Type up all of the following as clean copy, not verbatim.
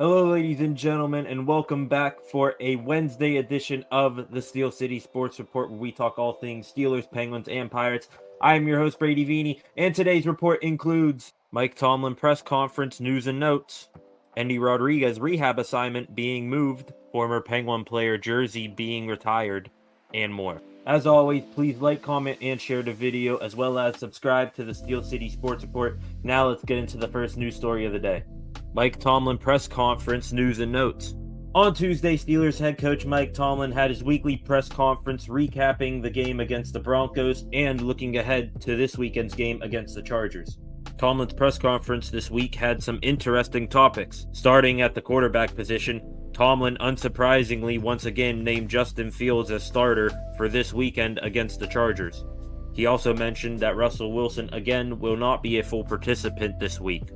Hello, ladies and gentlemen, and welcome back for a Wednesday edition of the Steel City Sports Report, where we talk all things Steelers, Penguins, and Pirates. I am your host, Brady Vini, and today's report includes Mike Tomlin press conference news and notes, Endy Rodriguez rehab assignment being moved, former Penguin player jersey being retired, and more. As always, please like, comment, and share the video, as well as subscribe to the Steel City Sports Report. Now let's get into the first news story of the day. Mike Tomlin press conference news and notes. On Tuesday, Steelers head coach Mike Tomlin had his weekly press conference recapping the game against the Broncos and looking ahead to this weekend's game against the Chargers. Tomlin's press conference this week had some interesting topics. Starting at the quarterback position, Tomlin unsurprisingly once again named Justin Fields as starter for this weekend against the Chargers. He also mentioned that Russell Wilson again will not be a full participant this week.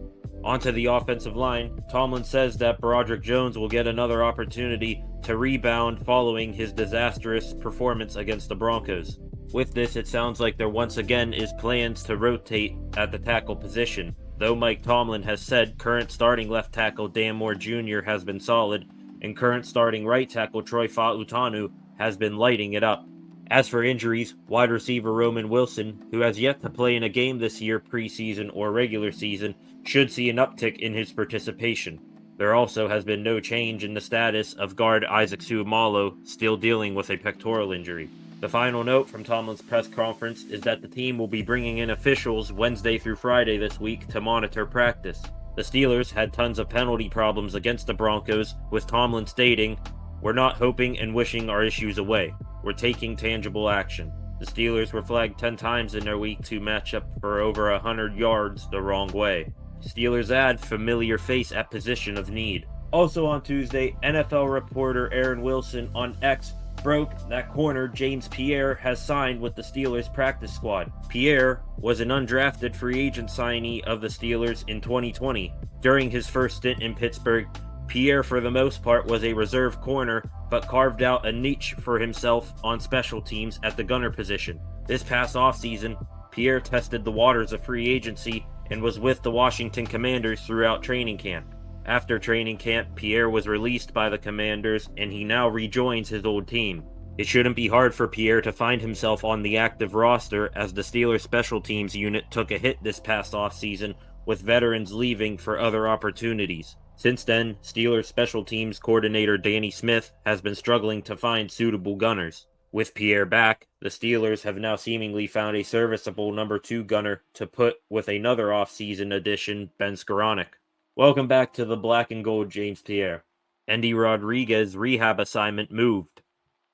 Onto the offensive line, Tomlin says that Broderick Jones will get another opportunity to rebound following his disastrous performance against the Broncos. With this, it sounds like there once again is plans to rotate at the tackle position, though Mike Tomlin has said current starting left tackle Dan Moore Jr. has been solid, and current starting right tackle Troy Fautanu has been lighting it up. As for injuries, wide receiver Roman Wilson, who has yet to play in a game this year preseason or regular season, should see an uptick in his participation. There also has been no change in the status of guard Isaac Seumalo, still dealing with a pectoral injury. The final note from Tomlin's press conference is that the team will be bringing in officials Wednesday through Friday this week to monitor practice. The Steelers had tons of penalty problems against the Broncos, with Tomlin stating, "We're not hoping and wishing our issues away. We're taking tangible action." The Steelers were flagged 10 times in their Week 2 matchup for over 100 yards the wrong way. Steelers add familiar face at position of need. Also on Tuesday, NFL reporter Aaron Wilson on X broke that corner James Pierre has signed with the Steelers practice squad. Pierre was an undrafted free agent signee of the Steelers in 2020. During his first stint in Pittsburgh, Pierre for the most part was a reserve corner, but carved out a niche for himself on special teams at the gunner position. This past offseason, Pierre tested the waters of free agency and was with the Washington Commanders throughout training camp. After training camp, Pierre was released by the Commanders, and he now rejoins his old team. It shouldn't be hard for Pierre to find himself on the active roster, as the Steelers special teams unit took a hit this past offseason, with veterans leaving for other opportunities. Since then, Steelers special teams coordinator Danny Smith has been struggling to find suitable gunners. With Pierre back, the Steelers have now seemingly found a serviceable number 2 gunner to put with another offseason addition, Ben Skoranek. Welcome back to the Black and Gold, James Pierre. Endy Rodriguez rehab assignment moved.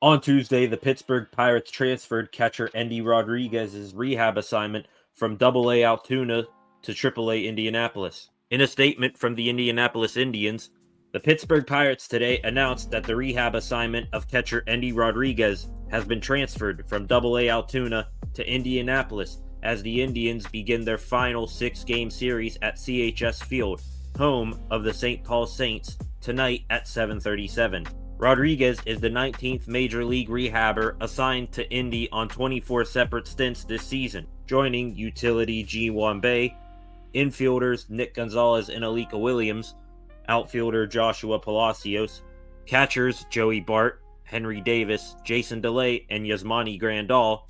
On Tuesday, the Pittsburgh Pirates transferred catcher Endy Rodriguez's rehab assignment from AA Altoona to AAA Indianapolis. In a statement from the Indianapolis Indians, the Pittsburgh Pirates today announced that the rehab assignment of catcher Endy Rodriguez has been transferred from AA Altoona to Indianapolis as the Indians begin their final 6-game series at CHS Field, home of the St. Paul Saints, tonight at 7:37. Rodriguez is the 19th Major League rehabber assigned to Indy on 24 separate stints this season, joining utility G1 Bay, infielders Nick Gonzalez and Alika Williams, outfielder Joshua Palacios, catchers Joey Bart, Henry Davis, Jason DeLay, and Yasmani Grandal,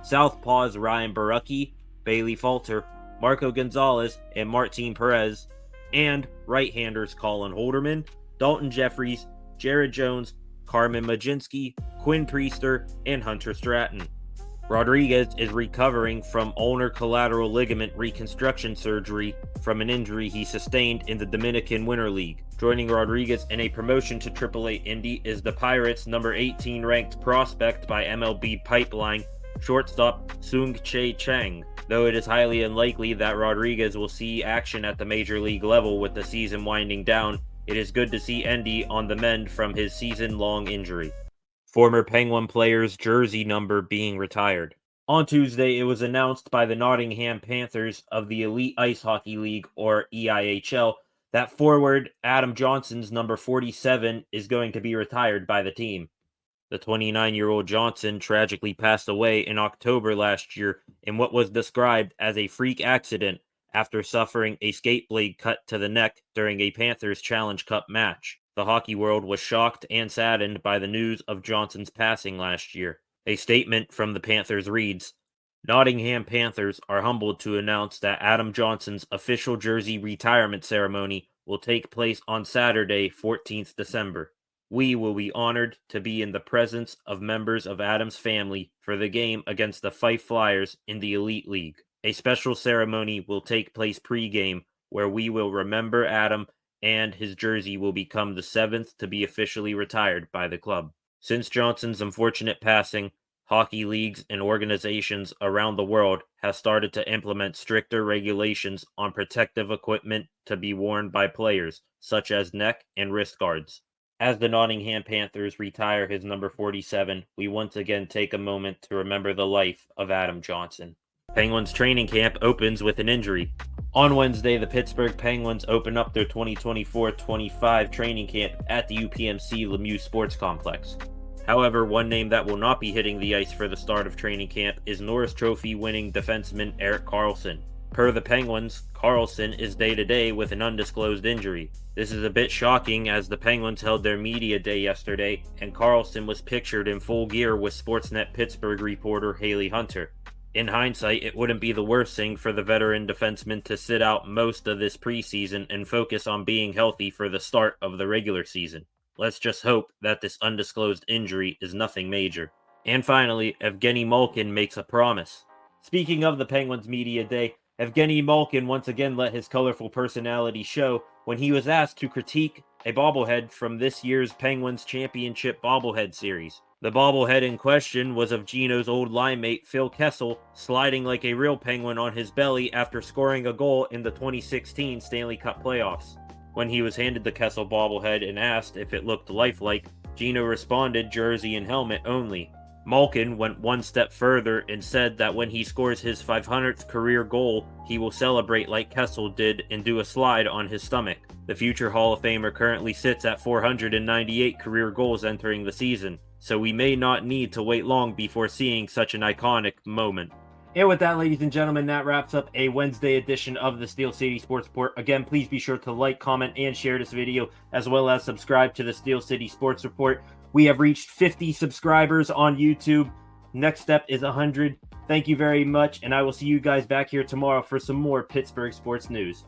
southpaws Ryan Barucki, Bailey Falter, Marco Gonzalez, and Martin Perez, and right-handers Colin Holderman, Dalton Jeffries, Jared Jones, Carmen Majinski, Quinn Priester, and Hunter Stratton. Rodriguez is recovering from ulnar collateral ligament reconstruction surgery from an injury he sustained in the Dominican Winter League. Joining Rodriguez in a promotion to AAA Indy is the Pirates' number 18 ranked prospect by MLB Pipeline, shortstop Sung-Chae Chang. Though it is highly unlikely that Rodriguez will see action at the major league level with the season winding down, it is good to see Endy on the mend from his season-long injury. Former Penguin player's jersey number being retired. On Tuesday, it was announced by the Nottingham Panthers of the Elite Ice Hockey League, or EIHL, that forward Adam Johnson's number 47 is going to be retired by the team. The 29-year-old Johnson tragically passed away in October last year in what was described as a freak accident after suffering a skate blade cut to the neck during a Panthers Challenge Cup match. The hockey world was shocked and saddened by the news of Johnson's passing last year. A statement from the Panthers reads, "Nottingham Panthers are humbled to announce that Adam Johnson's official jersey retirement ceremony will take place on Saturday, 14th December. We will be honored to be in the presence of members of Adam's family for the game against the Fife Flyers in the Elite League. A special ceremony will take place pre-game where we will remember Adam, and his jersey will become the 7th to be officially retired by the club." Since Johnson's unfortunate passing, hockey leagues and organizations around the world have started to implement stricter regulations on protective equipment to be worn by players, such as neck and wrist guards. As the Nottingham Panthers retire his number 47, we once again take a moment to remember the life of Adam Johnson. Penguins training camp opens with an injury. On Wednesday, the Pittsburgh Penguins open up their 2024-25 training camp at the UPMC Lemieux Sports Complex. However, one name that will not be hitting the ice for the start of training camp is Norris Trophy winning defenseman Erik Karlsson. Per the Penguins, Karlsson is day-to-day with an undisclosed injury. This is a bit shocking as the Penguins held their media day yesterday, and Karlsson was pictured in full gear with Sportsnet Pittsburgh reporter Haley Hunter. In hindsight, it wouldn't be the worst thing for the veteran defenseman to sit out most of this preseason and focus on being healthy for the start of the regular season. Let's just hope that this undisclosed injury is nothing major. And finally, Evgeny Malkin makes a promise. Speaking of the Penguins media day, Evgeny Malkin once again let his colorful personality show when he was asked to critique a bobblehead from this year's Penguins Championship bobblehead series. The bobblehead in question was of Gino's old line mate Phil Kessel sliding like a real Penguin on his belly after scoring a goal in the 2016 Stanley Cup playoffs. When he was handed the Kessel bobblehead and asked if it looked lifelike, Gino responded jersey and helmet only. Malkin went one step further and said that when he scores his 500th career goal, he will celebrate like Kessel did and do a slide on his stomach. The future Hall of Famer currently sits at 498 career goals entering the season, so we may not need to wait long before seeing such an iconic moment. And with that, ladies and gentlemen, that wraps up a Wednesday edition of the Steel City Sports Report. Again, please be sure to like, comment, and share this video, as well as subscribe to the Steel City Sports Report. We have reached 50 subscribers on YouTube. Next step is 100. Thank you very much, and I will see you guys back here tomorrow for some more Pittsburgh sports news.